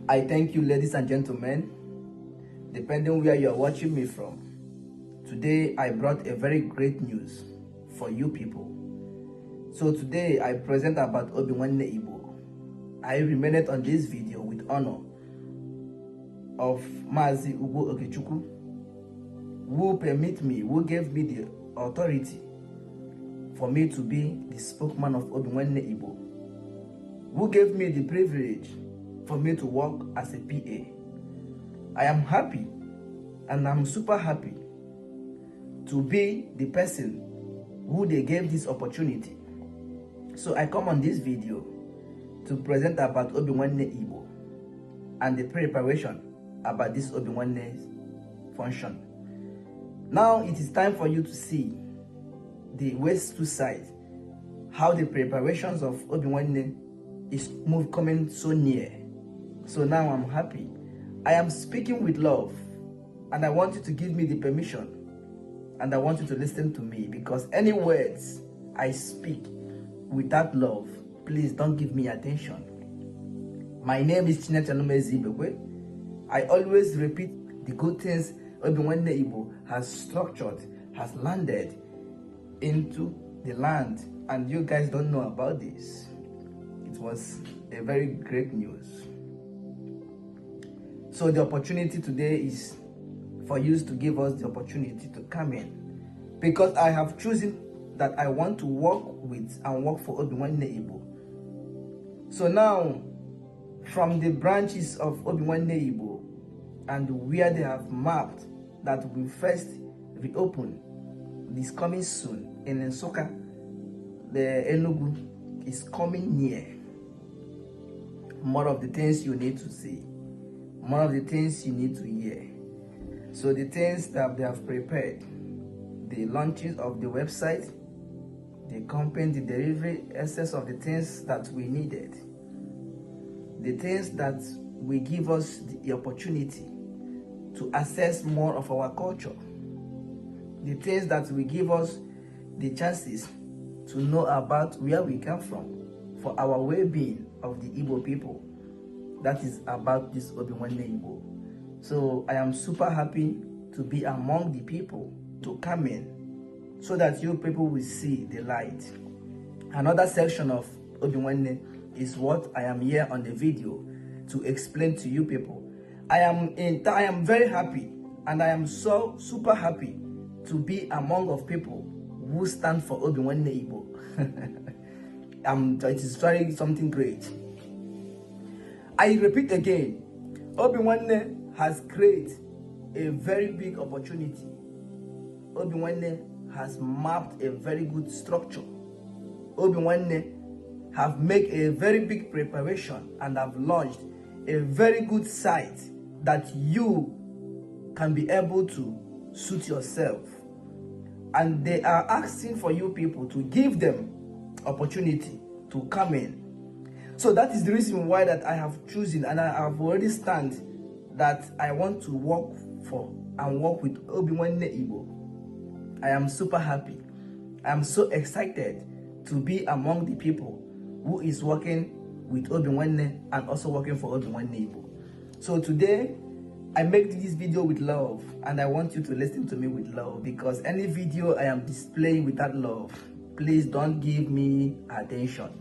I thank you, ladies and gentlemen, depending where you are watching me from. Today, I brought a very great news for you people. So today, I present about Obinwannem Igbo. I remained on this video with honor of Mazi Okechukwu, who gave me the authority for me to be the spokesman of Obinwannem Igbo, who gave me the privilege for me to work as a PA. I am happy and I'm super happy to be the person who they gave this opportunity. So I come on this video to present about Obinwannem Igbo and the preparation about this Obinwannem function. Now it is time for you to see the ways to sides, how the preparations of Obinwannem is coming so near. So now I'm happy. I am speaking with love, and I want you to give me the permission, and I want you to listen to me, because any words I speak without love, please don't give me attention. My name is Chinecherem Ezeibekwe. I always repeat the good things Obinwannem Igbo has structured, has landed into the land, and you guys don't know about this. It was a very great news. So the opportunity today is for you to give us the opportunity to come in, because I have chosen that I want to work with and work for Obinwannem Igbo. So now, from the branches of Obinwannem Igbo and where they have mapped that will first reopen this coming soon in Nsukka, the Enugu is coming near. More of the things you need to see, more of the things you need to hear. So the things that they have prepared, the launches of the website, the company, the delivery, access of the things that we needed, the things that will give us the opportunity to access more of our culture, the things that will give us the chances to know about where we come from for our well-being of the Igbo people. That is about this Obinwannem Igbo. So I am super happy to be among the people to come in, so that you people will see the light. Another section of Obinwannem is what I am here on the video to explain to you people. I am very happy, and I am so super happy to be among of people who stand for Obinwannem Igbo. It is very something great. I repeat again, Obinwannem has created a very big opportunity. Obinwannem has mapped a very good structure. Obinwannem have made a very big preparation and have launched a very good site that you can be able to suit yourself. And they are asking for you people to give them opportunity to come in. So that is the reason why that I have chosen, and I have already stand that I want to work for and work with Obinwannem Igbo. I am super happy. I am so excited to be among the people who is working with Obinwannem and also working for Obinwannem Igbo. So today, I make this video with love, and I want you to listen to me with love, because any video I am displaying without love, please don't give me attention.